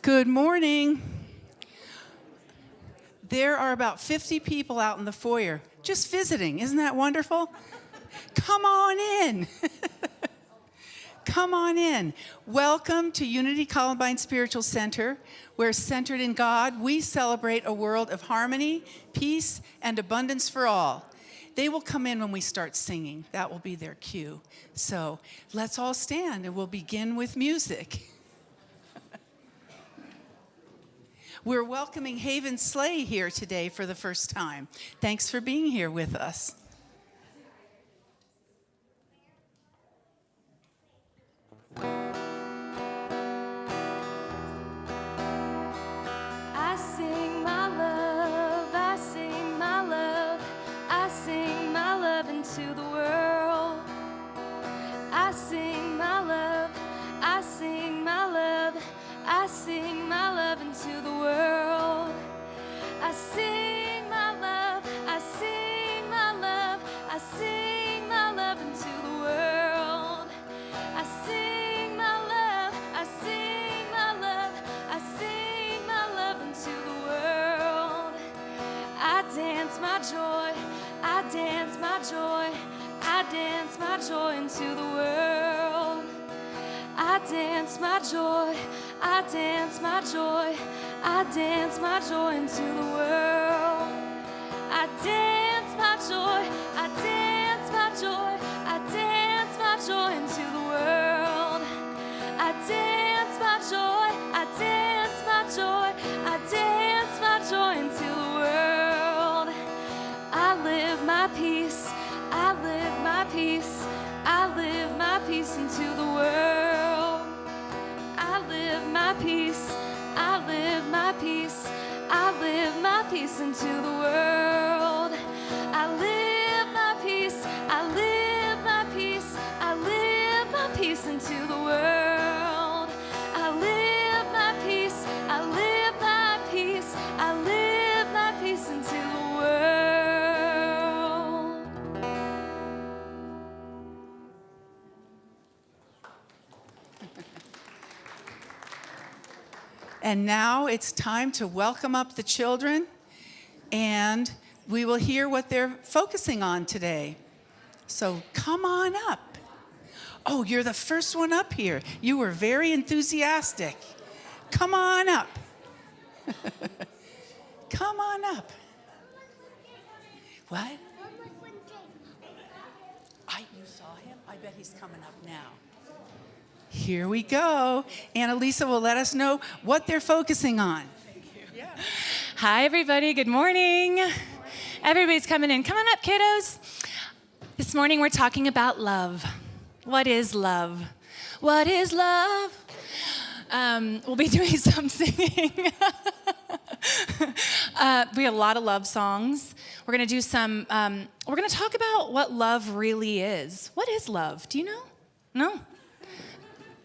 Good morning. There are about 50 people out in the foyer just visiting. Isn't that wonderful? Come on in. Come on in. Welcome to Unity Columbine Spiritual Center, where centered in God, we celebrate a world of harmony, peace, and abundance for all. They will come in when we start singing. That will be their cue. So let's all stand and we'll begin with music. We're welcoming Haven Slay here today for the first time. Thanks for being here with us. I sing my love, I sing my love, I sing my love into the world. I sing my love, I sing my love, I sing my love into the world. I sing my love, I sing my love, I sing my love into the world. I sing my love, I sing my love, I sing my love into the world. I dance my joy, I dance my joy, I dance my joy into the world. I dance my joy, I dance my joy, I dance my joy into the world. I dance my joy, I dance my joy, I dance my joy into the world. I dance my joy, I dance my joy, I dance my joy into the world. I live my peace, I live my peace, I live my peace into the world. I live my peace, I live my peace, I live my peace into the world. I live my peace, I live my peace, I live my peace into the world. I live my peace, I live my peace, I live my peace into the world. And now it's time to welcome up the children, and we will hear what they're focusing on today. So come on up. Oh, you're the first one up here. You were very enthusiastic. Come on up. Come on up. What? You saw him? I bet he's coming up now. Here we go. Annalisa will let us know what they're focusing on. Thank you. Yeah. Hi, everybody. Good morning. Everybody's coming in. Come on up, kiddos. This morning, we're talking about love. What is love? What is love? We'll be doing some singing. We have a lot of love songs. We're going to do some, we're going to talk about what love really is. What is love? Do you know? No?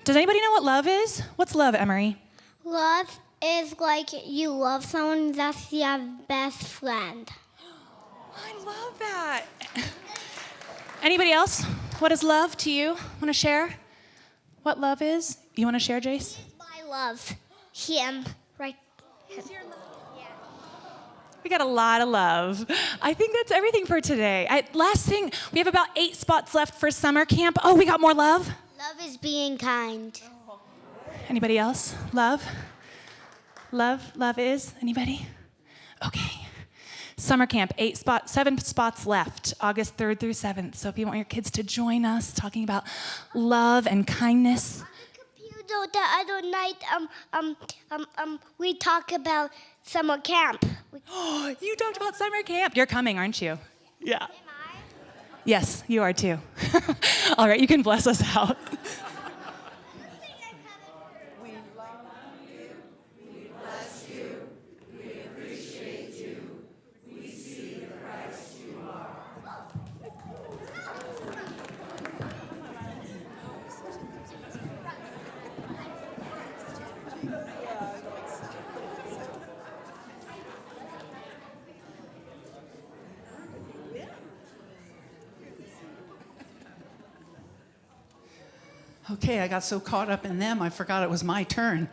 Does anybody know what love is? What's love, Emery? Love is like you love someone, that's your best friend. I love that. Anybody else? What is love to you? Want to share what love is? You want to share, Jace? I love him, right? We got a lot of love. I think that's everything for today. Last thing, we have about 8 spots left for summer camp. Oh, we got more love? Love is being kind. Anybody else? Love? Love is? Anybody? Okay. Summer camp, 7 spots left, August 3rd through 7th. So if you want your kids to join us talking about love and kindness. On the computer the other night, we talk about summer camp. You talked about summer camp. You're coming, aren't you? Yeah. Am I? Yes, you are too. All right, you can bless us out. okay. I got so caught up in them, I forgot it was my turn.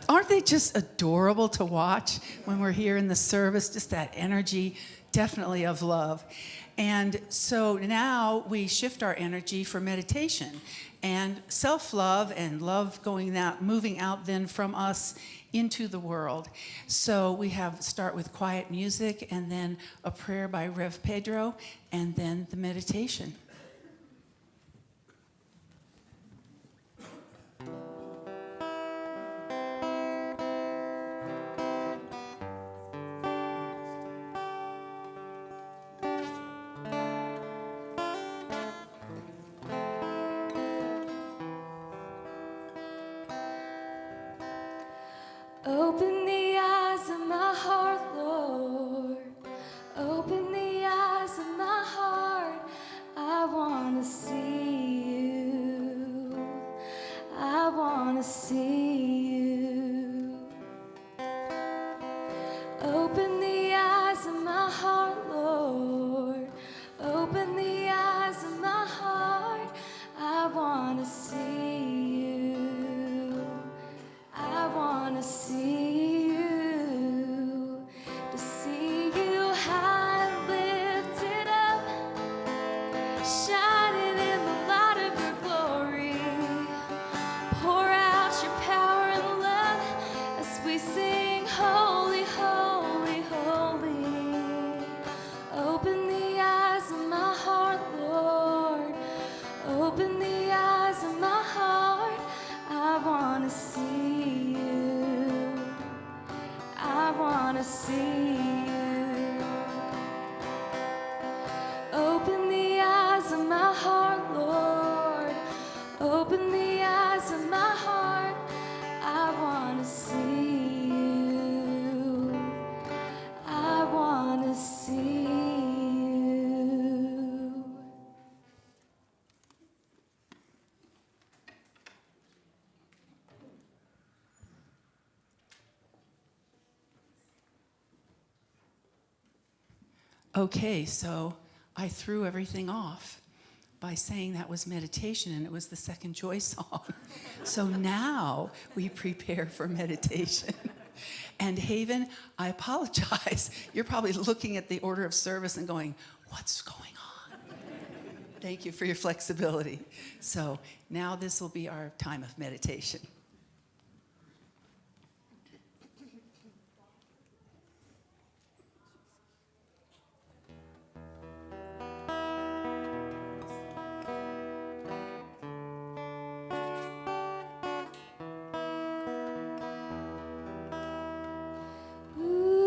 Aren't they just adorable to watch when we're here in the service? Just that energy, definitely of love. And so now we shift our energy for meditation and self-love and love moving out then from us into the world. So we start with quiet music and then a prayer by Rev Pedro and then the meditation. Open the eyes of my heart, Lord. Open the eyes of my heart. I want to see you. I want to see you. Open the eyes of my heart, Lord. Open the eyes of my heart. I want to see you. I want to see you, to see you high and lifted up, shining in the light of your glory. Pour out your power and love as we sing, holy, holy, holy. Open the eyes of my heart, Lord. Open the eyes of my heart. I want to see you. I want to see you. Open the eyes of my heart, Lord. Open the eyes of my heart. I want to see you. I want to see you. Okay, so I threw everything off by saying that was meditation and it was the second Joy song. So now we prepare for meditation. And Haven, I apologize. You're probably looking at the order of service and going, what's going on? Thank you for your flexibility. So now this will be our time of meditation. Ooh.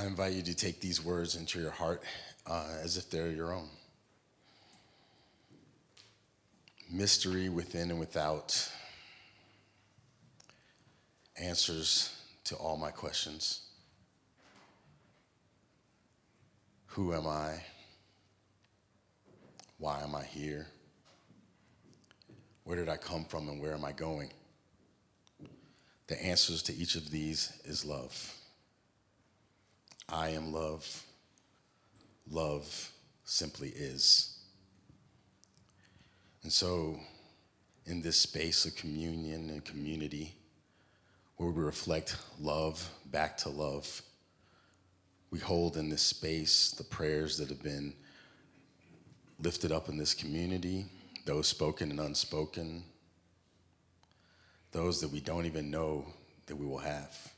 I invite you to take these words into your heart as if they're your own. Mystery within and without, answers to all my questions. Who am I? Why am I here? Where did I come from and where am I going? The answers to each of these is love. I am love. Love simply is. And so, in this space of communion and community, where we reflect love back to love, we hold in this space the prayers that have been lifted up in this community, those spoken and unspoken, those that we don't even know that we will have.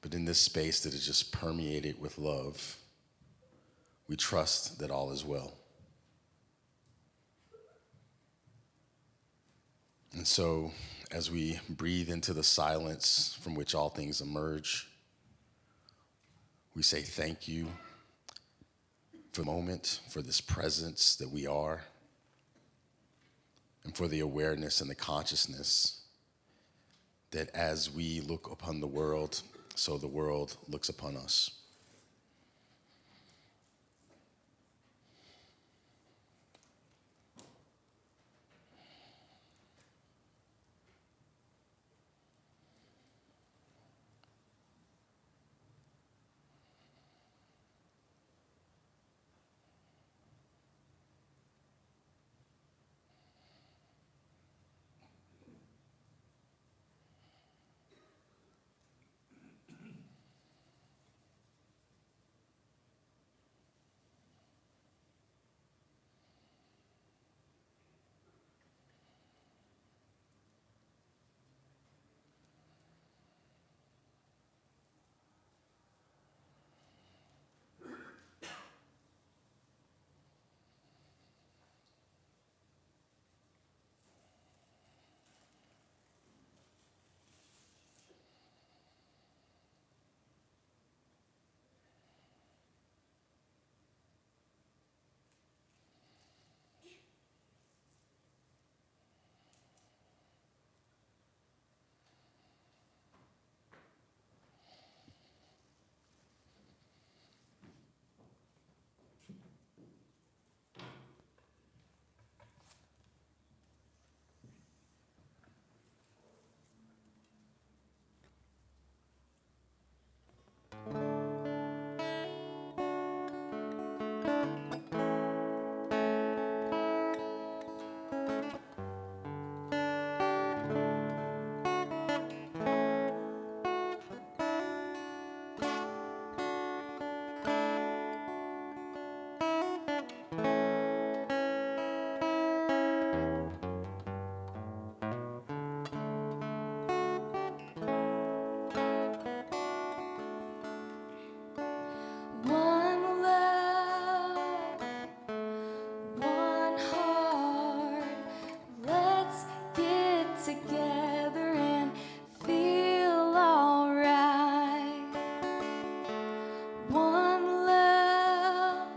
But in this space that is just permeated with love, we trust that all is well. And so, as we breathe into the silence from which all things emerge, we say thank you for the moment, for this presence that we are, and for the awareness and the consciousness that as we look upon the world, so the world looks upon us. One love, one heart. Let's get together and feel alright. One love,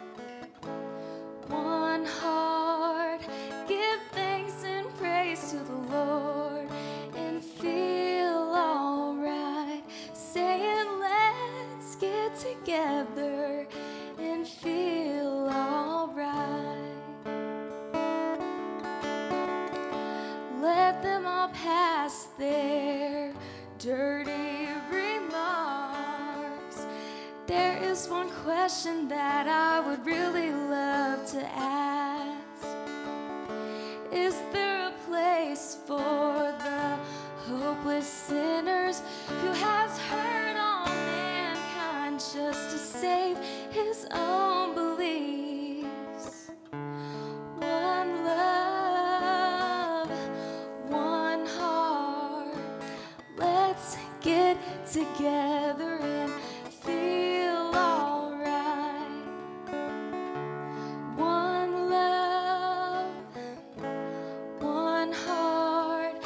one heart. Give thanks and praise to the Lord and feel alright. Saying, let's get together and feel alright. Let them all pass their dirty remarks. There is one question that I would really love to ask. Is there a place for the hopeless sinners who has hurt all mankind just to save his own beliefs? One love, one heart. Let's get together and feel alright. One love, one heart.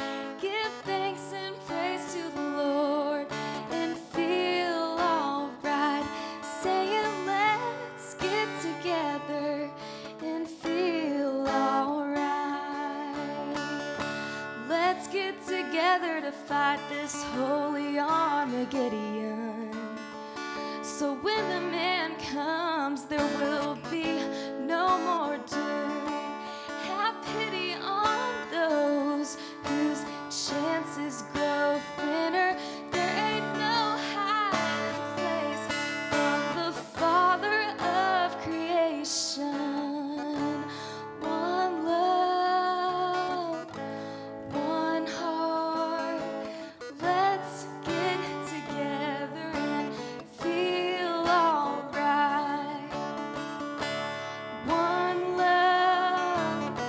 Give thanks and praise to the Lord and feel together to fight this holy Armageddon. So when the man comes, there will be no more doom. Have pity on those whose chances grow thinner. There ain't no hiding place from the Father of creation. One love, one heart. Let's get together and feel alright. One love,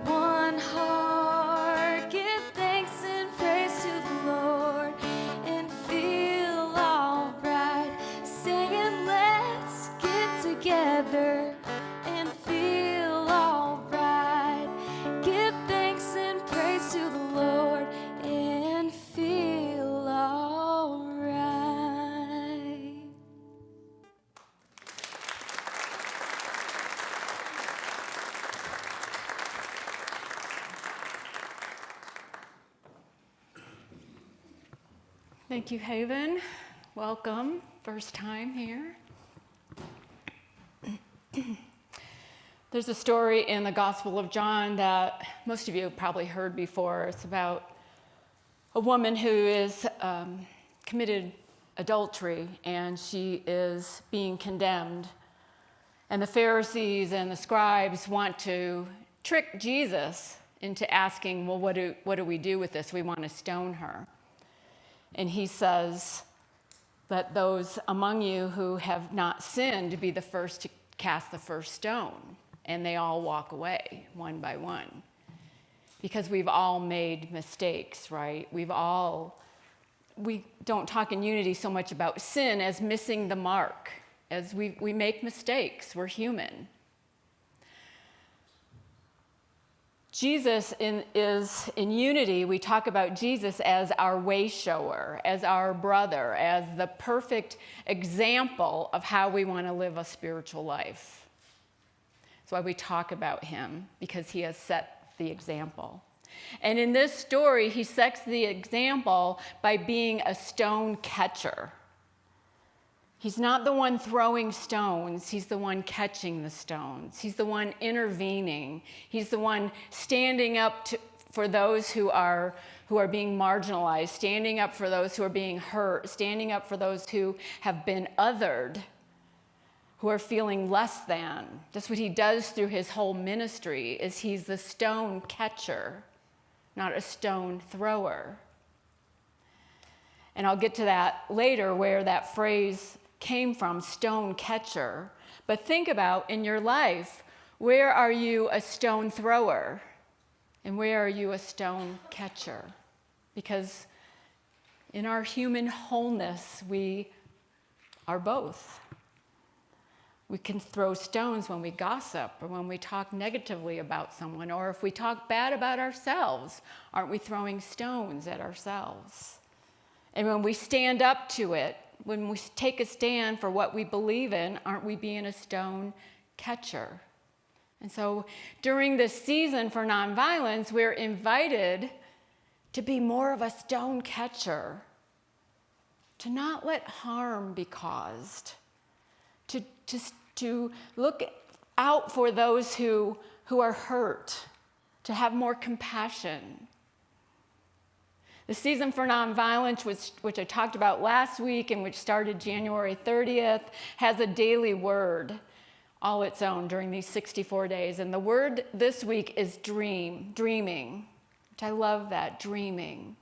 one heart. Give thanks and praise to the Lord and feel alright. Saying, let's get together and feel alright. Give thanks and praise to the Lord and feel alright. Thank you, Haven. Welcome. First time here. There's a story in the Gospel of John that most of you have probably heard before. It's about a woman who is committed adultery, and she is being condemned. And the Pharisees and the scribes want to trick Jesus into asking, well, what do we do with this? We want to stone her. And he says, let those among you who have not sinned be the first to cast the first stone. And they all walk away one by one. Because we've all made mistakes, right? We don't talk in Unity so much about sin as missing the mark. As we make mistakes, we're human. Jesus is in Unity, we talk about Jesus as our way shower, as our brother, as the perfect example of how we want to live a spiritual life. That's why we talk about him, because he has set the example. And in this story, he sets the example by being a stone catcher. He's not the one throwing stones, he's the one catching the stones. He's the one intervening. He's the one standing up for those who are being marginalized, standing up for those who are being hurt, standing up for those who have been othered, who are feeling less than. That's what he does through his whole ministry, is he's the stone catcher, not a stone thrower. And I'll get to that later, where that phrase came from, stone catcher. But think about in your life, where are you a stone thrower and where are you a stone catcher? Because in our human wholeness, we are both. We can throw stones when we gossip or when we talk negatively about someone, or if we talk bad about ourselves, aren't we throwing stones at ourselves? And when we stand up to it, when we take a stand for what we believe in, aren't we being a stone catcher? And so during this season for nonviolence, we're invited to be more of a stone catcher, to not let harm be caused, to look out for those who are hurt, to have more compassion. The season for nonviolence, which I talked about last week and which started January 30th, has a daily word all its own during these 64 days. And the word this week is dreaming, which I love that, dreaming.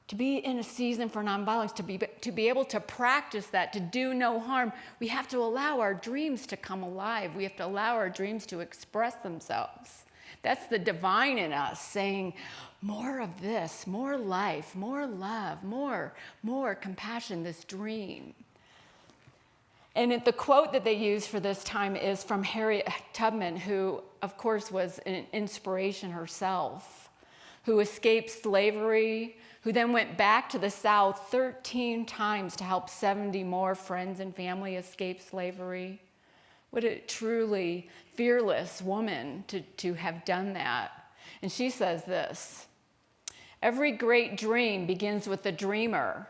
To be in a season for nonviolence, to be able to practice that, to do no harm, we have to allow our dreams to come alive. We have to allow our dreams to express themselves. That's the divine in us saying, more of this, more life, more love, more compassion, this dream. And the quote that they use for this time is from Harriet Tubman, who, of course, was an inspiration herself, who escaped slavery, who then went back to the South 13 times to help 70 more friends and family escape slavery. What a truly fearless woman to have done that. And she says this: every great dream begins with the dreamer.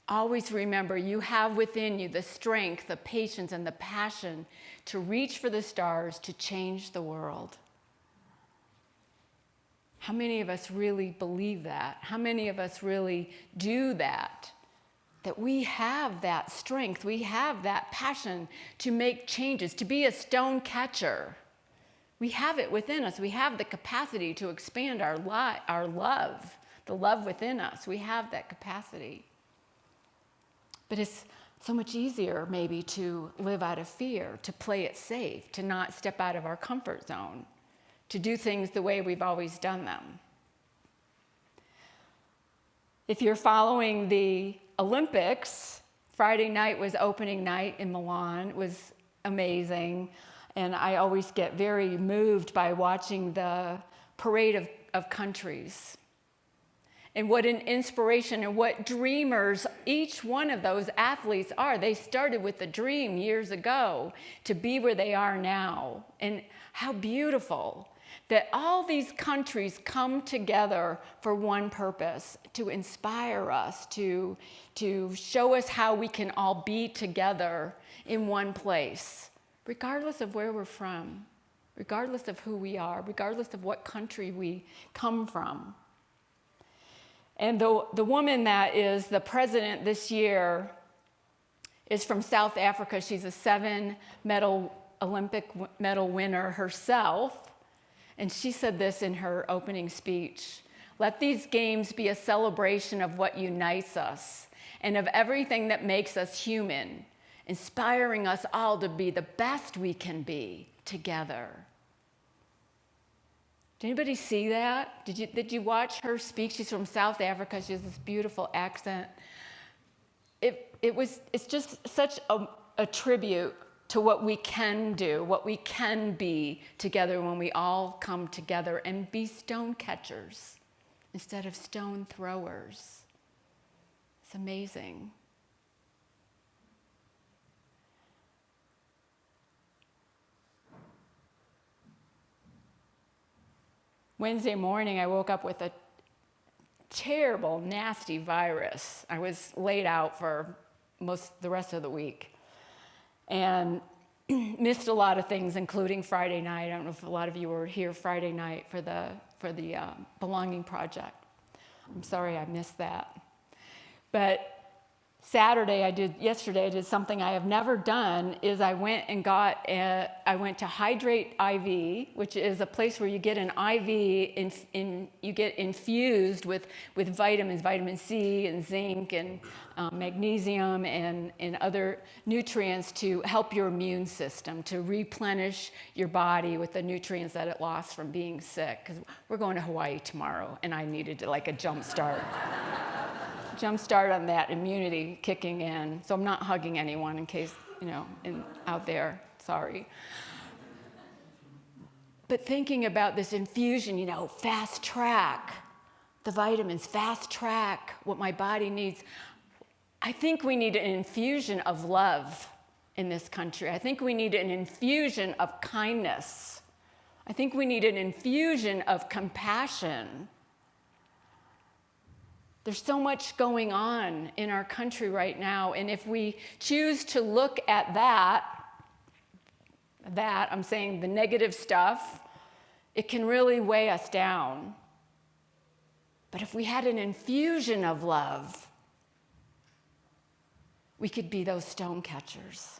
Always remember, you have within you the strength, the patience, and the passion to reach for the stars, to change the world. How many of us really believe that? How many of us really do that? That we have that strength, we have that passion to make changes, to be a stone catcher. We have it within us. We have the capacity to expand our love, the love within us. We have that capacity. But it's so much easier maybe to live out of fear, to play it safe, to not step out of our comfort zone, to do things the way we've always done them. If you're following the Olympics, Friday night was opening night in Milan. It was amazing. And I always get very moved by watching the parade of countries. And what an inspiration and what dreamers each one of those athletes are. They started with a dream years ago to be where they are now. And how beautiful that all these countries come together for one purpose: to inspire us, to show us how we can all be together in one place, regardless of where we're from, regardless of who we are, regardless of what country we come from. And the woman that is the president this year is from South Africa. She's a 7-medal Olympic medal winner herself. And she said this in her opening speech: let these games be a celebration of what unites us and of everything that makes us human, inspiring us all to be the best we can be together. Did anybody see that? Did you watch her speak? She's from South Africa. She has this beautiful accent. It's just such a tribute to what we can do, what we can be together when we all come together and be stone catchers instead of stone throwers. It's amazing. Wednesday morning, I woke up with a terrible, nasty virus. I was laid out for the rest of the week and missed a lot of things, including Friday night. I don't know if a lot of you were here Friday night for the Belonging Project. I'm sorry I missed that. But yesterday I did something I have never done, is I went to Hydrate IV, which is a place where you get an IV, you get infused with vitamins, vitamin C and zinc and magnesium and other nutrients to help your immune system, to replenish your body with the nutrients that it lost from being sick. Because we're going to Hawaii tomorrow, and I needed a jump start. Jump start on that immunity kicking in. So I'm not hugging anyone in case, out there, sorry. But thinking about this infusion, fast track the vitamins, fast track what my body needs. I think we need an infusion of love in this country. I think we need an infusion of kindness. I think we need an infusion of compassion. There's so much going on in our country right now, and if we choose to look at that, I'm saying the negative stuff, it can really weigh us down. But if we had an infusion of love, we could be those stone catchers.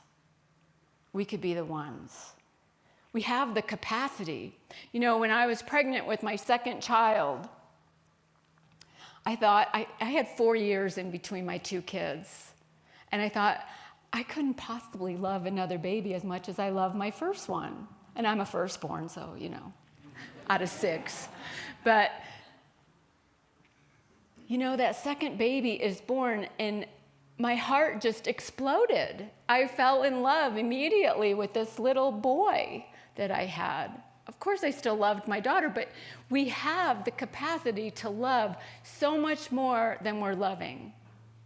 We could be the ones. We have the capacity. When I was pregnant with my second child, I thought, I had 4 years in between my 2 kids. And I thought, I couldn't possibly love another baby as much as I love my first one. And I'm a firstborn, so, out of 6. But, that second baby is born, and my heart just exploded. I fell in love immediately with this little boy that I had. Of course, I still loved my daughter, but we have the capacity to love so much more than we're loving.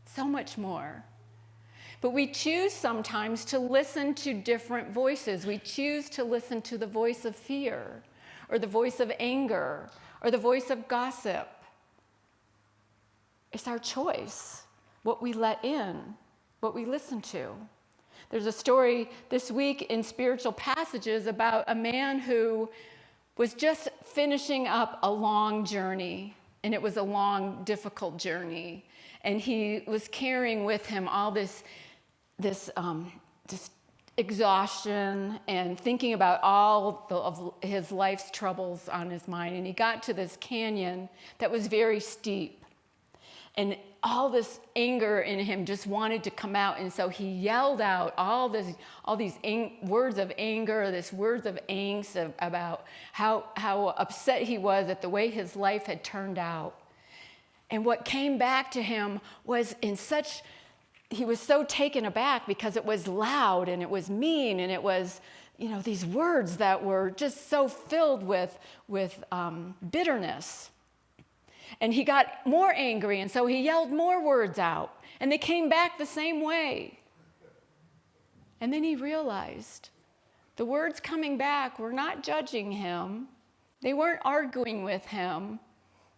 So much more. But we choose sometimes to listen to different voices. We choose to listen to the voice of fear, or the voice of anger, or the voice of gossip. It's our choice, what we let in, what we listen to. There's a story this week in Spiritual Passages about a man who was just finishing up a long journey, and it was a long, difficult journey. And he was carrying with him all this exhaustion and thinking about all of his life's troubles on his mind. And he got to this canyon that was very steep. And all this anger in him just wanted to come out. And so he yelled out all these words of anger, these words of angst about how upset he was at the way his life had turned out. And what came back to him was he was so taken aback because it was loud and it was mean and it was, these words that were just so filled with bitterness. And he got more angry, and so he yelled more words out, and they came back the same way. And then he realized the words coming back were not judging him. They weren't arguing with him.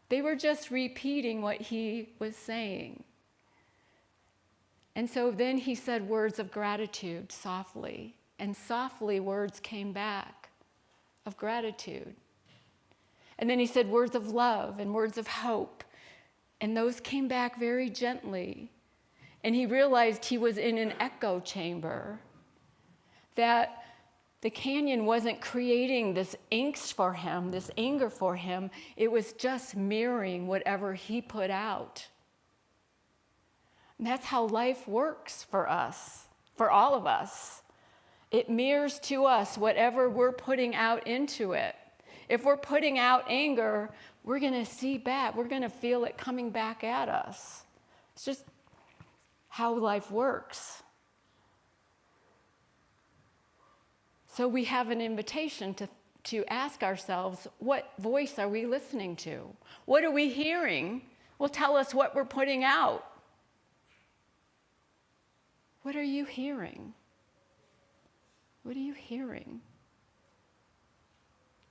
They were just repeating what he was saying. And so then he said words of gratitude softly, and softly words came back of gratitude. And then he said words of love and words of hope, and those came back very gently. And he realized he was in an echo chamber, that the canyon wasn't creating this angst for him, this anger for him. It was just mirroring whatever he put out. And that's how life works for us, for all of us. It mirrors to us whatever we're putting out into it. If we're putting out anger, we're going to see back. We're going to feel it coming back at us. It's just how life works. So we have an invitation to ask ourselves, what voice are we listening to? What are we hearing? Will tell us what we're putting out. What are you hearing? What are you hearing?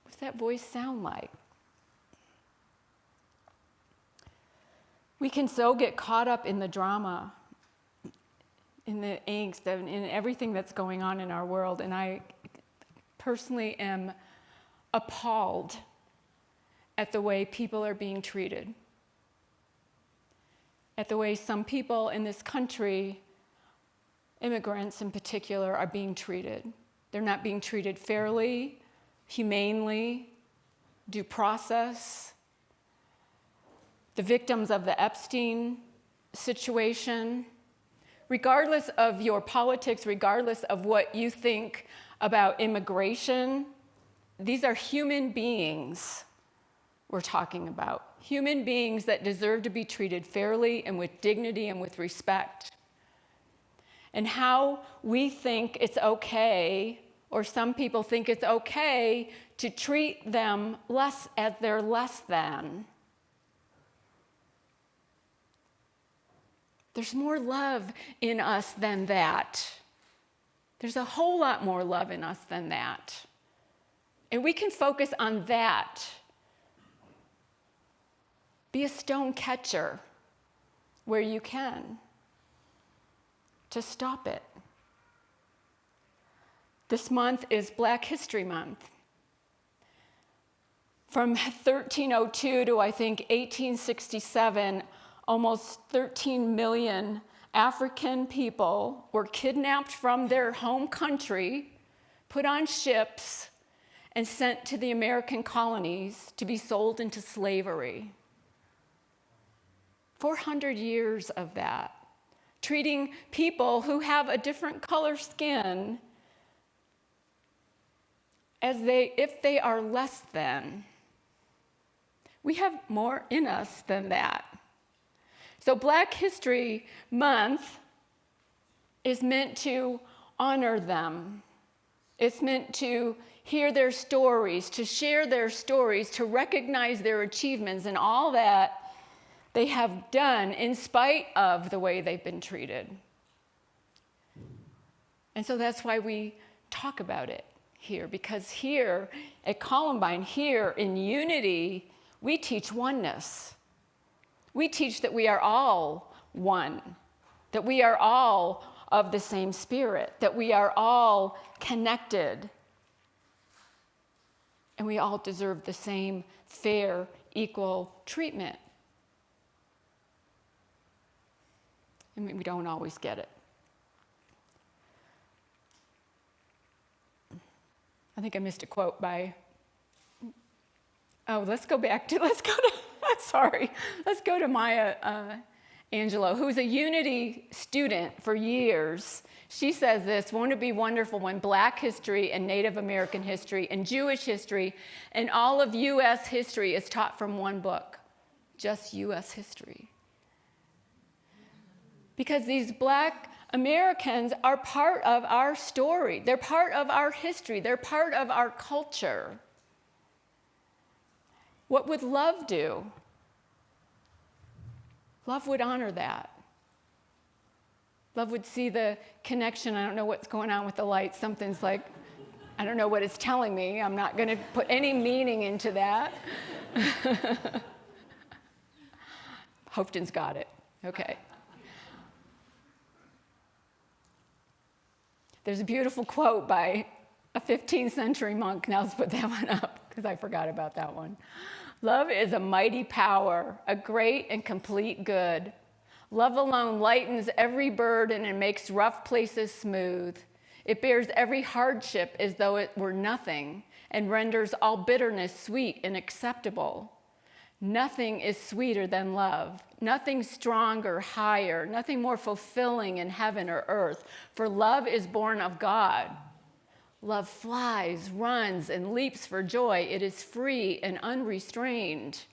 What's that voice sound like? We can so get caught up in the drama, in the angst, in everything that's going on in our world. And I personally am appalled at the way people are being treated, at the way some people in this country, immigrants in particular, are being treated. They're not being treated fairly, humanely, due process. The victims of the Epstein situation, regardless of your politics, regardless of what you think about immigration, these are human beings we're talking about. Human beings that deserve to be treated fairly and with dignity and with respect. And how we think it's okay, or some people think it's okay, to treat them less as they're less than. There's more love in us than that. There's a whole lot more love in us than that. And we can focus on that. Be a stone catcher where you can, to stop it. This month is Black History Month. From 1302 to, I think, 1867, almost 13 million African people were kidnapped from their home country, put on ships, and sent to the American colonies to be sold into slavery. 400 years of that. Treating people who have a different color skin if they are less than. We have more in us than that. So Black History Month is meant to honor them. It's meant to hear their stories, to share their stories, to recognize their achievements and all that they have done in spite of the way they've been treated. And so that's why we talk about it here, because here at Columbine, here in unity, we teach oneness. We teach that we are all one, that we are all of the same spirit, that we are all connected, and we all deserve the same fair, equal treatment. And we don't always get it. I think I missed a quote by, let's go to Maya Angelou, who's a Unity student for years. She says this: won't it be wonderful when Black history and Native American history and Jewish history and all of U.S. history is taught from one book, just U.S. history. Because these Black Americans are part of our story. They're part of our history. They're part of our culture. What would love do? Love would honor that. Love would see the connection. I don't know what's going on with the light. Something's like, I don't know what it's telling me. I'm not going to put any meaning into that. Hopeton's got it. Okay. There's a beautiful quote by a 15th century monk. Now let's put that one up because I forgot about that one. Love is a mighty power, a great and complete good. Love alone lightens every burden and makes rough places smooth. It bears every hardship as though it were nothing and renders all bitterness sweet and acceptable. Nothing is sweeter than love, nothing stronger, higher, nothing more fulfilling in heaven or earth, for love is born of God. Love flies, runs, and leaps for joy. It is free and unrestrained.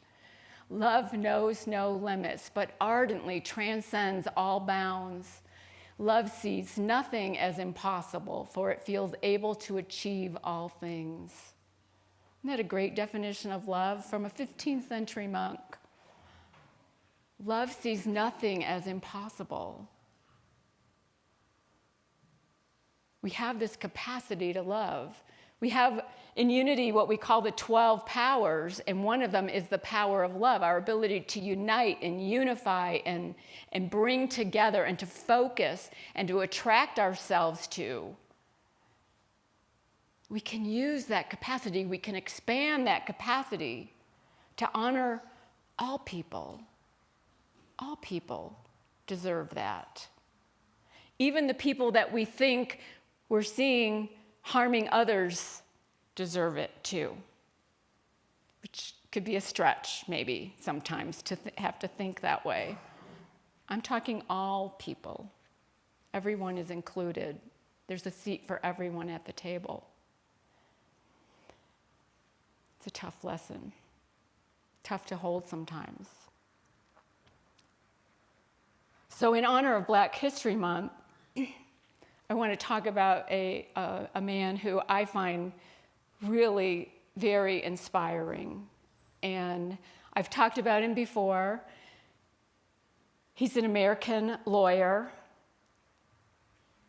Love knows no limits, but ardently transcends all bounds. Love sees nothing as impossible, for it feels able to achieve all things. Isn't that a great definition of love from a 15th century monk? Love sees nothing as impossible. We have this capacity to love. We have in Unity what we call the 12 powers, and one of them is the power of love, our ability to unite and unify and bring together and to focus and to attract ourselves to. We can use that capacity, we can expand that capacity to honor all people. All people deserve that. Even the people that we think we're seeing harming others deserve it too. Which could be a stretch, maybe, sometimes, to have to think that way. I'm talking all people. Everyone is included. There's a seat for everyone at the table. It's a tough lesson. Tough to hold sometimes. So in honor of Black History Month, I want to talk about a man who I find really very inspiring. And I've talked about him before. He's an American lawyer.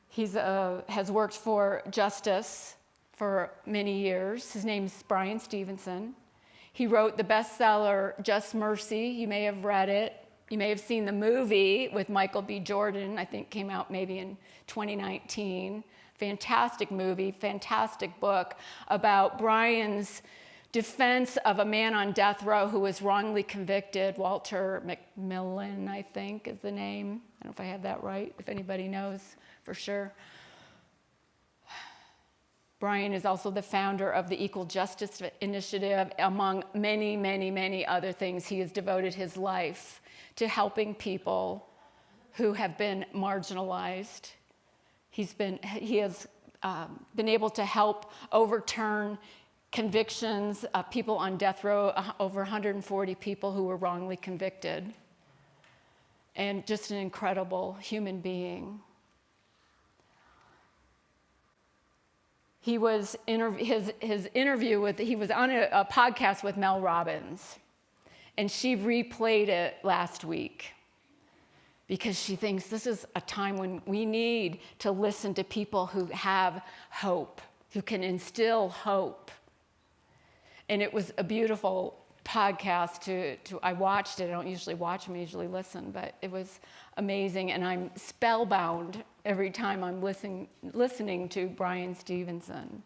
He has worked for justice for many years. His name is Bryan Stevenson. He wrote the bestseller Just Mercy. You may have read it. You may have seen the movie with Michael B. Jordan, I think came out maybe in 2019. Fantastic movie, fantastic book about Bryan's defense of a man on death row who was wrongly convicted. Walter McMillan, I think, is the name. I don't know if I have that right, if anybody knows for sure. Bryan is also the founder of the Equal Justice Initiative. Among many, many, many other things, he has devoted his life to helping people who have been marginalized. He has been able to help overturn convictions of people on death row, over 140 people who were wrongly convicted, and just an incredible human being. He was his interview with, he was on a podcast with Mel Robbins, and she replayed it last week because she thinks this is a time when we need to listen to people who have hope, who can instill hope. And it was a beautiful podcast I watched it. I don't usually watch them, I usually listen, but it was amazing, and I'm spellbound every time I'm listening to Brian Stevenson.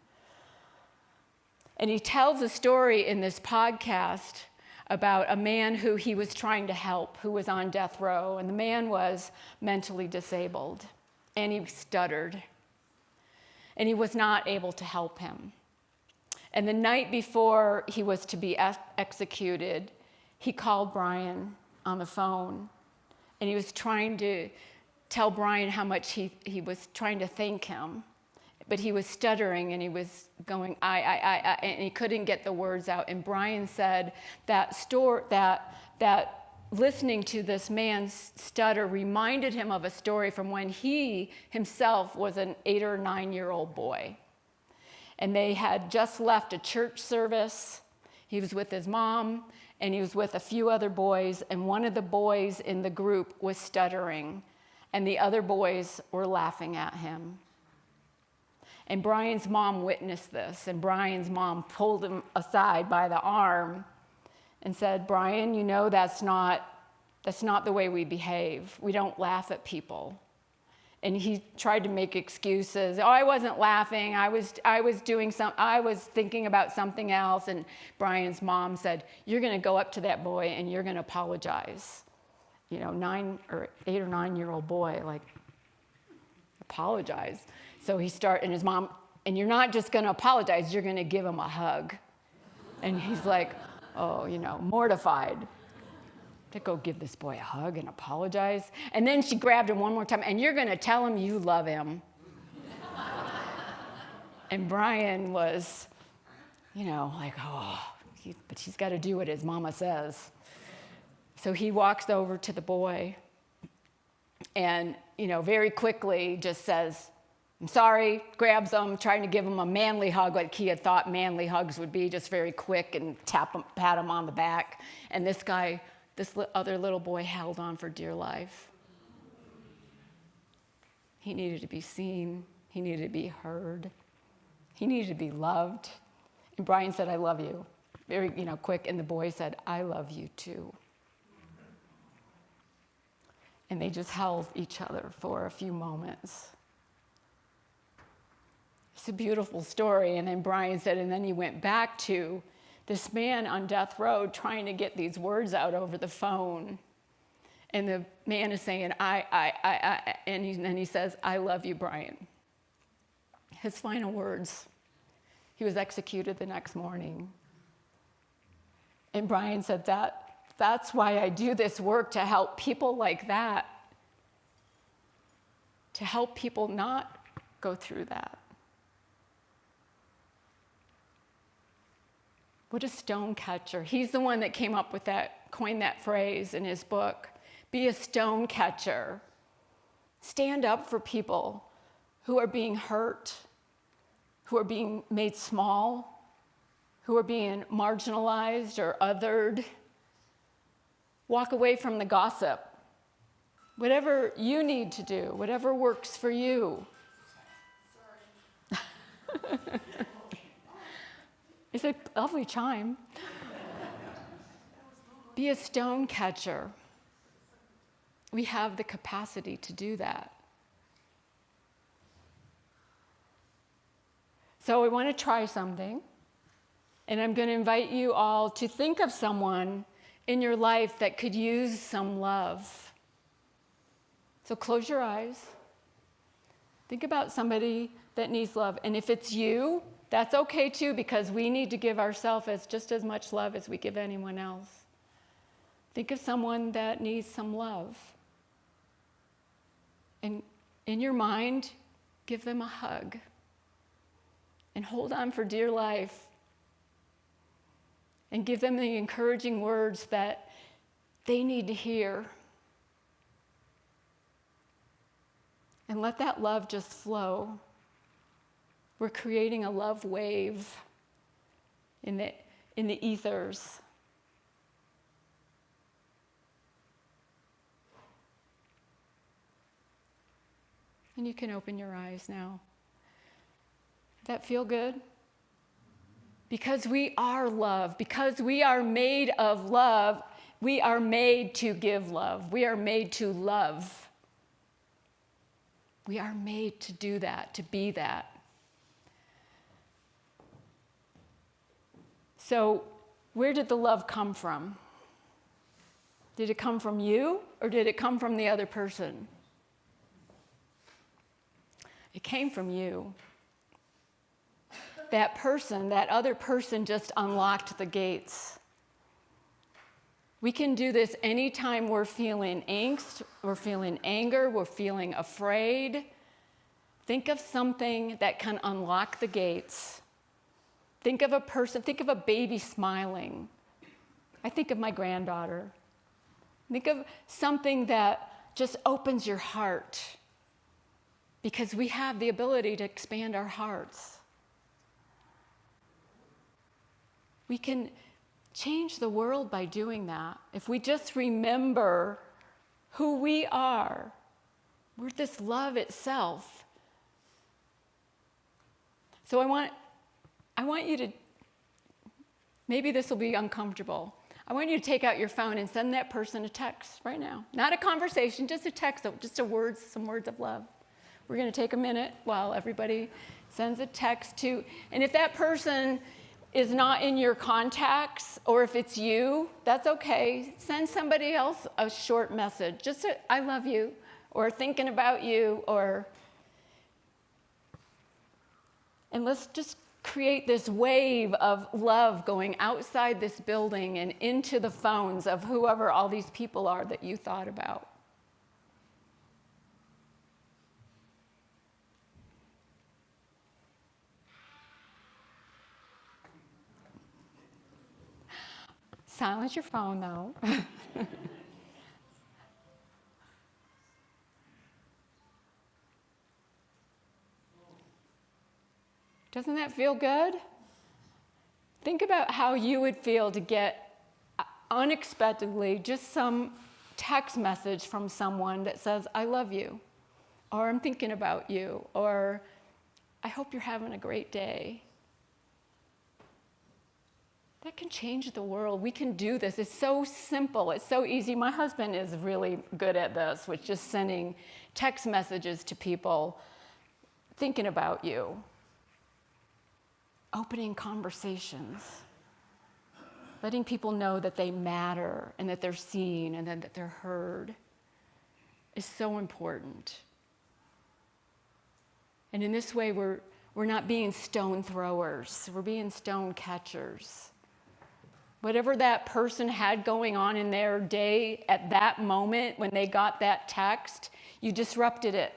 And he tells a story in this podcast about a man who he was trying to help, who was on death row, and the man was mentally disabled, and he stuttered, and he was not able to help him. And the night before he was to be executed, he called Brian on the phone, and he was trying to tell Brian how much he was trying to thank him, but he was stuttering, and he was going, I, and he couldn't get the words out. And Brian said that listening to this man's stutter reminded him of a story from when he himself was an 8 or 9-year-old boy. And they had just left a church service. He was with his mom, and he was with a few other boys, and one of the boys in the group was stuttering, and the other boys were laughing at him. And Brian's mom witnessed this, and Brian's mom pulled him aside by the arm and said, Brian, you know that's not the way we behave. We don't laugh at people. And he tried to make excuses. Oh, I wasn't laughing. I was thinking about something else. And Brian's mom said, you're going to go up to that boy and you're going to apologize. 8 or 9-year-old boy, like, apologize. So and his mom, and you're not just going to apologize, you're going to give him a hug. And he's like, oh, mortified. To go give this boy a hug and apologize. And then she grabbed him one more time, and you're going to tell him you love him. And Brian was, like, but he's got to do what his mama says. So he walks over to the boy and, very quickly just says, I'm sorry, grabs him, trying to give him a manly hug like he had thought manly hugs would be, just very quick, and pat him on the back. And this other little boy held on for dear life. He needed to be seen. He needed to be heard. He needed to be loved. And Brian said, I love you. Very, quick. And the boy said, I love you too. And they just held each other for a few moments. It's a beautiful story. And then Brian said, and then he went back to this man on death row trying to get these words out over the phone. And the man is saying, and then he says, I love you, Brian. His final words. He was executed the next morning. And Brian said, that's why I do this work, to help people like that. To help people not go through that. What a stone catcher. He's the one that came up with coined that phrase in his book. Be a stone catcher. Stand up for people who are being hurt, who are being made small, who are being marginalized or othered. Walk away from the gossip. Whatever you need to do, whatever works for you. It's a lovely chime. Be a stone catcher. We have the capacity to do that. So I want to try something, and I'm going to invite you all to think of someone in your life that could use some love. So close your eyes. Think about somebody that needs love, and if it's you, that's okay too, because we need to give ourselves just as much love as we give anyone else. Think of someone that needs some love. And in your mind, give them a hug. And hold on for dear life. And give them the encouraging words that they need to hear. And let that love just flow. We're creating a love wave in the ethers. And you can open your eyes now. That feel good? Because we are love, because we are made of love, we are made to give love. We are made to love. We are made to do that, to be that. So, where did the love come from? Did it come from you, or did it come from the other person? It came from you. That person, that other person just unlocked the gates. We can do this anytime we're feeling angst, we're feeling anger, we're feeling afraid. Think of something that can unlock the gates. Think of a person, think of a baby smiling. I think of my granddaughter. Think of something that just opens your heart, because we have the ability to expand our hearts. We can change the world by doing that. If we just remember who we are, we're this love itself. So I want you to, maybe this will be uncomfortable. I want you to take out your phone and send that person a text right now. Not a conversation, just a text, just some words of love. We're going to take a minute while everybody sends a text to, and if that person is not in your contacts, or if it's you, that's okay. Send somebody else a short message, just I love you, or thinking about you, and let's just create this wave of love going outside this building and into the phones of whoever all these people are that you thought about. Silence your phone, though. Doesn't that feel good? Think about how you would feel to get unexpectedly just some text message from someone that says, I love you, or I'm thinking about you, or I hope you're having a great day. That can change the world. We can do this. It's so simple. It's so easy. My husband is really good at this, with just sending text messages to people, thinking about you, opening conversations, letting people know that they matter and that they're seen and that they're heard is so important. And in this way, we're not being stone throwers. We're being stone catchers. Whatever that person had going on in their day at that moment when they got that text, you disrupted it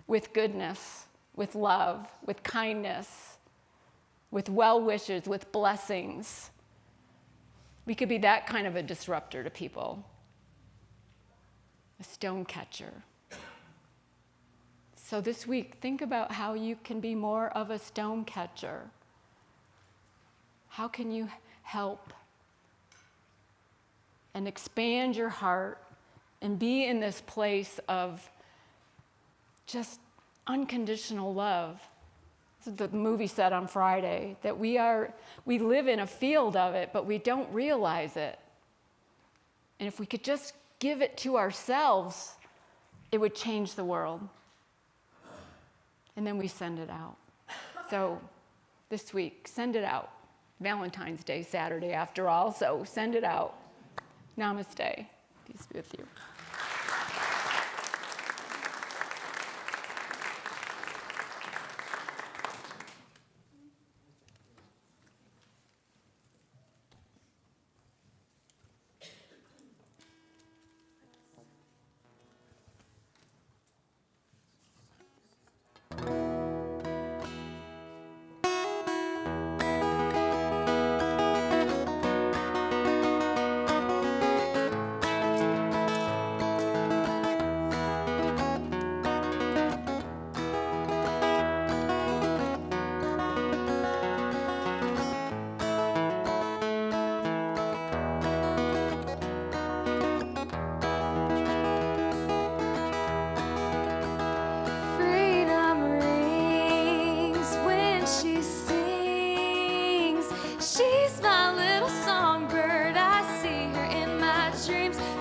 with goodness, with love, with kindness, with well wishes, with blessings. We could be that kind of a disruptor to people, a stone catcher. So this week, think about how you can be more of a stone catcher. How can you help and expand your heart and be in this place of just unconditional love? This is what the movie said on Friday, that we live in a field of it, but we don't realize it. And if we could just give it to ourselves, it would change the world. And then we send it out. So this week, send it out. Valentine's Day, Saturday, after all, so send it out. Namaste. Peace be with you.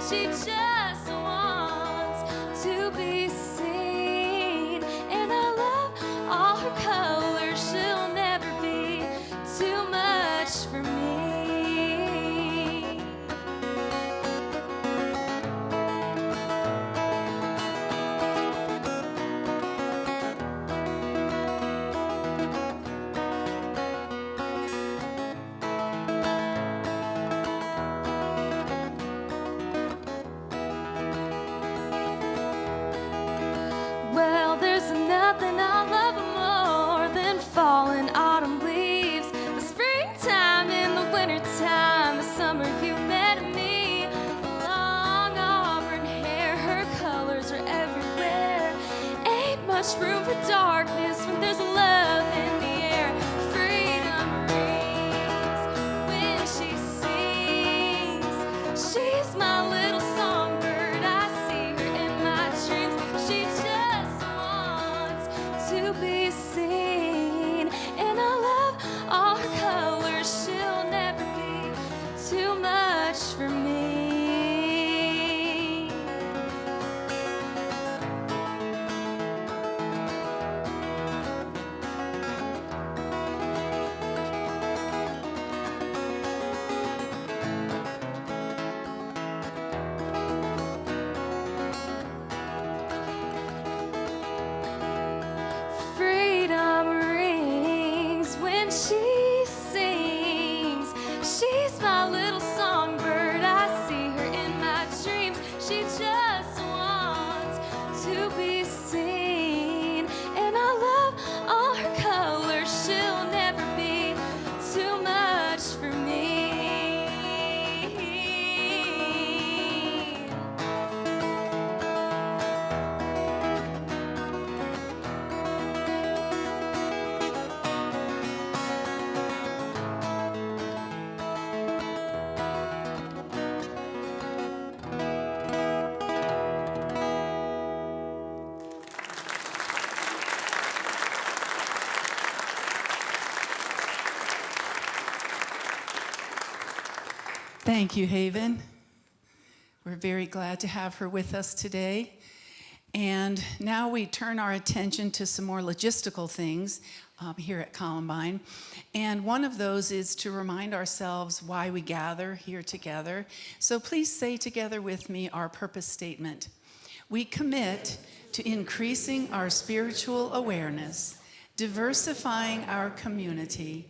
She just wants to be seen. And I love all her colors. She'll never be too much for me. Well, there's nothing I love more than falling autumn leaves, the springtime and the wintertime, the summer you met me, the long auburn hair, her colors are everywhere. Ain't much room for darkness when there's love in the air. Freedom rings when she sings. She's my little songbird. I see her in my dreams. She just wants to be seen. And I love all her colors. She'll never be too much for me. Freedom rings when she sings. She's my little songbird. I see her in my dreams. She just wants to be seen. And I love all her colors. She'll never be too much for me. Thank you, Haven. We're very glad to have her with us today. And now we turn our attention to some more logistical things here at Columbine. And one of those is to remind ourselves why we gather here together. So please say together with me our purpose statement. We commit to increasing our spiritual awareness, diversifying our community,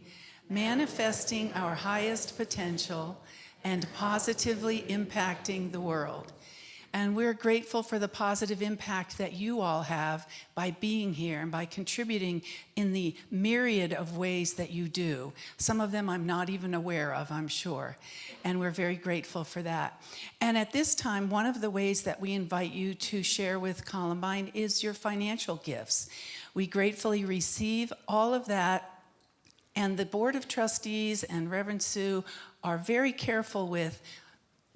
manifesting our highest potential, and positively impacting the world. And we're grateful for the positive impact that you all have by being here and by contributing in the myriad of ways that you do. Some of them I'm not even aware of, I'm sure. And we're very grateful for that. And at this time, one of the ways that we invite you to share with Columbine is your financial gifts. We gratefully receive all of that. And the Board of Trustees and Reverend Sue are very careful with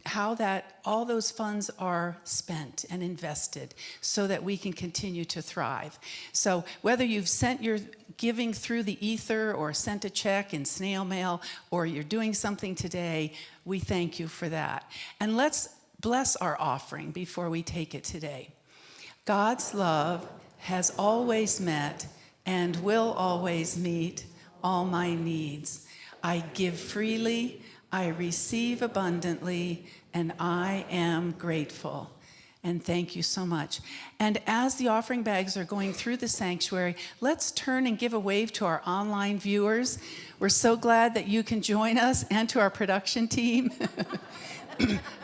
how that all those funds are spent and invested so that we can continue to thrive. So whether you've sent your giving through the ether or sent a check in snail mail or you're doing something today, we thank you for that. And let's bless our offering before we take it today. God's love has always met and will always meet all my needs. I give freely, I receive abundantly, and I am grateful. And thank you so much. And as the offering bags are going through the sanctuary, let's turn and give a wave to our online viewers. We're so glad that you can join us, and to our production team.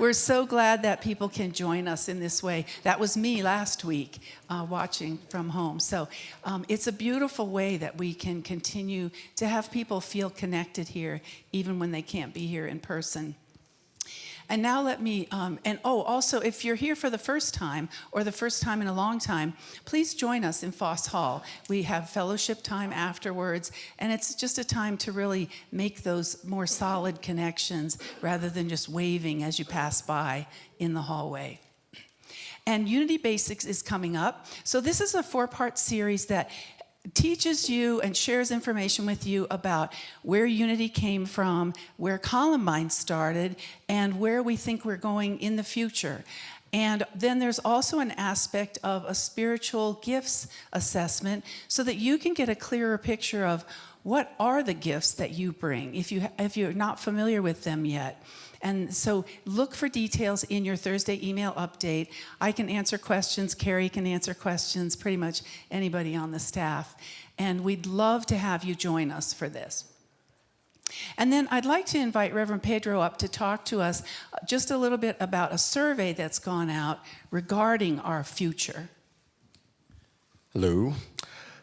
We're so glad that people can join us in this way. That was me last week watching from home. So it's a beautiful way that we can continue to have people feel connected here, even when they can't be here in person. And now let me, also, if you're here for the first time or the first time in a long time, please join us in Foss Hall. We have fellowship time afterwards, and it's just a time to really make those more solid connections rather than just waving as you pass by in the hallway. And Unity Basics is coming up. So this is a 4-part series that teaches you and shares information with you about where Unity came from, where Columbine started, and where we think we're going in the future. And then there's also an aspect of a spiritual gifts assessment so that you can get a clearer picture of what are the gifts that you bring if you're not familiar with them yet. And so look for details in your Thursday email update. I can answer questions, Carrie can answer questions, pretty much anybody on the staff. And we'd love to have you join us for this. And then I'd like to invite Reverend Pedro up to talk to us just a little bit about a survey that's gone out regarding our future. Hello.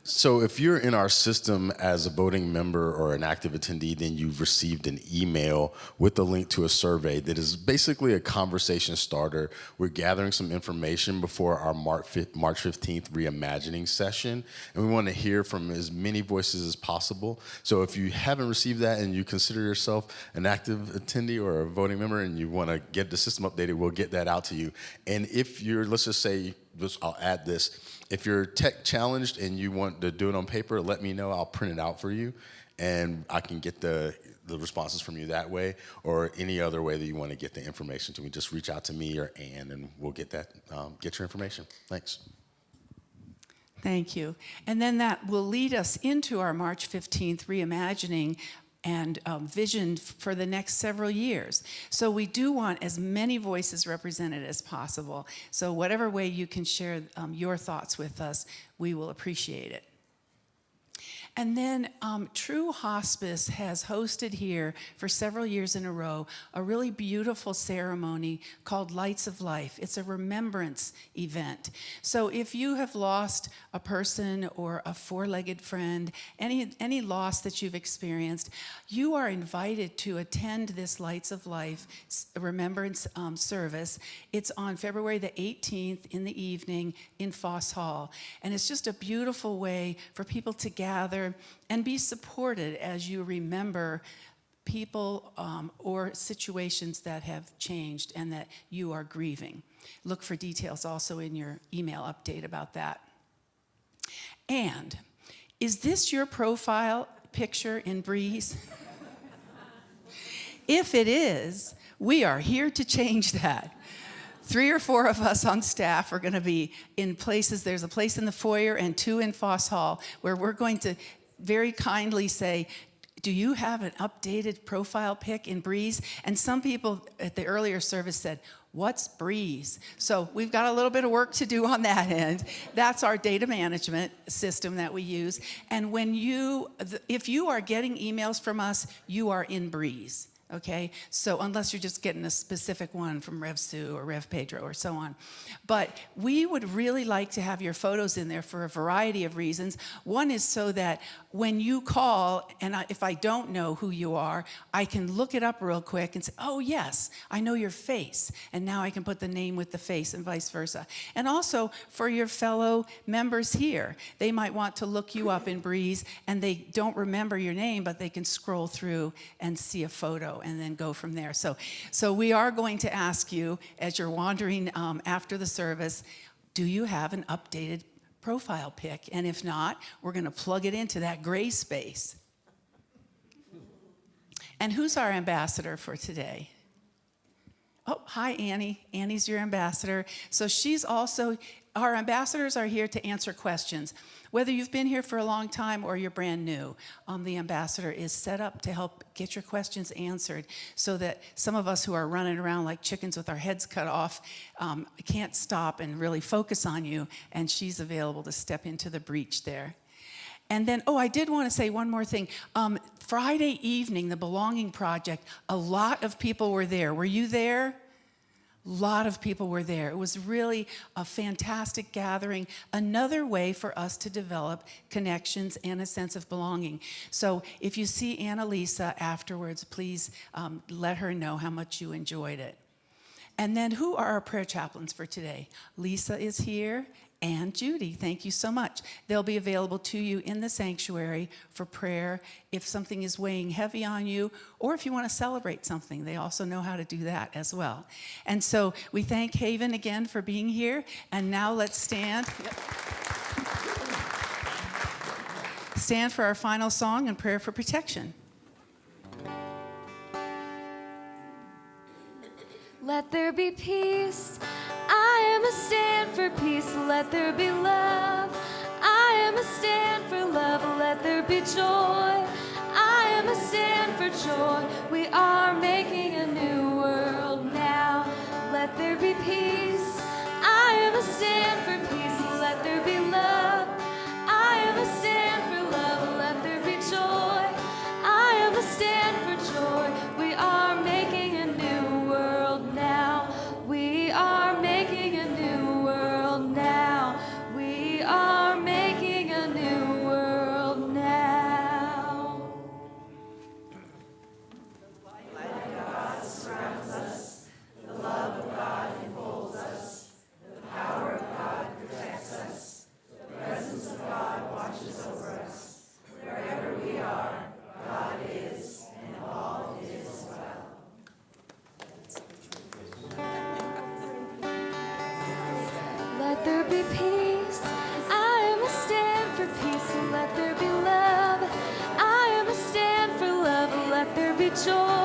So if you're in our system as a voting member or an active attendee, then you've received an email with a link to a survey that is basically a conversation starter. We're gathering some information before our March 15th reimagining session, and we want to hear from as many voices as possible. So if you haven't received that and you consider yourself an active attendee or a voting member and you want to get the system updated, we'll get that out to you. And if you're, let's just say, I'll add this. If you're tech challenged and you want to do it on paper, let me know. I'll print it out for you, and I can get the responses from you that way, or any other way that you want to get the information to me. Just reach out to me or Ann, and we'll get that get your information. Thanks. Thank you. And then that will lead us into our March 15th reimagining and vision for the next several years. So we do want as many voices represented as possible. So whatever way you can share your thoughts with us, we will appreciate it. And then True Hospice has hosted here for several years in a row a really beautiful ceremony called Lights of Life. It's a remembrance event. So if you have lost a person or a four-legged friend, any loss that you've experienced, you are invited to attend this Lights of Life remembrance service. It's on February the 18th in the evening in Foss Hall. And it's just a beautiful way for people to gather and be supported as you remember people or situations that have changed and that you are grieving. Look for details also in your email update about that. And is this your profile picture in Breeze? If it is, we are here to change that. 3 or 4 of us on staff are going to be in places. There's a place in the foyer and 2 in Foss Hall where we're going to very kindly say, do you have an updated profile pic in Breeze? And some people at the earlier service said, what's Breeze? So we've got a little bit of work to do on that end. That's our data management system that we use. And if you are getting emails from us, you are in Breeze. Okay, so unless you're just getting a specific one from Rev Sue or Rev Pedro or so on. But we would really like to have your photos in there for a variety of reasons. One is so that when you call, and if I don't know who you are, I can look it up real quick and say, oh yes, I know your face. And now I can put the name with the face and vice versa. And also for your fellow members here, they might want to look you up in Breeze and they don't remember your name, but they can scroll through and see a photo and then go from there. So we are going to ask you, as you're wandering after the service, do you have an updated profile pic? And if not, we're going to plug it into that gray space. And who's our ambassador for today? Oh, hi, Annie. Annie's your ambassador. So she's also, our ambassadors are here to answer questions. Whether you've been here for a long time or you're brand new, the ambassador is set up to help get your questions answered so that some of us who are running around like chickens with our heads cut off can't stop and really focus on you, and she's available to step into the breach there. And then, I did want to say one more thing. Friday evening, the Belonging Project, a lot of people were there. Were you there? A lot of people were there. It was really a fantastic gathering, another way for us to develop connections and a sense of belonging. So if you see Annalisa afterwards, please let her know how much you enjoyed it. And then who are our prayer chaplains for today? Lisa is here, and Judy. Thank you so much. They'll be available to you in the sanctuary for prayer if something is weighing heavy on you, or if you want to celebrate something. They also know how to do that as well. And so we thank Haven again for being here, and now let's stand. Yep. stand for our final song and prayer for protection. Let there be peace. I am a stand for peace. Let there be love. I am a stand for love. Let there be joy. I am a stand for joy. We are making a new world now. Let there be peace. I am a stand for peace. Let there be love. I am a stand for love. Let there be joy. I am a stand for joy. We are making a new world now. We are making a new world now. We are making a new world now. Let there be peace. I am a stand for peace. And let there be love. I am a stand for love. Let there be joy.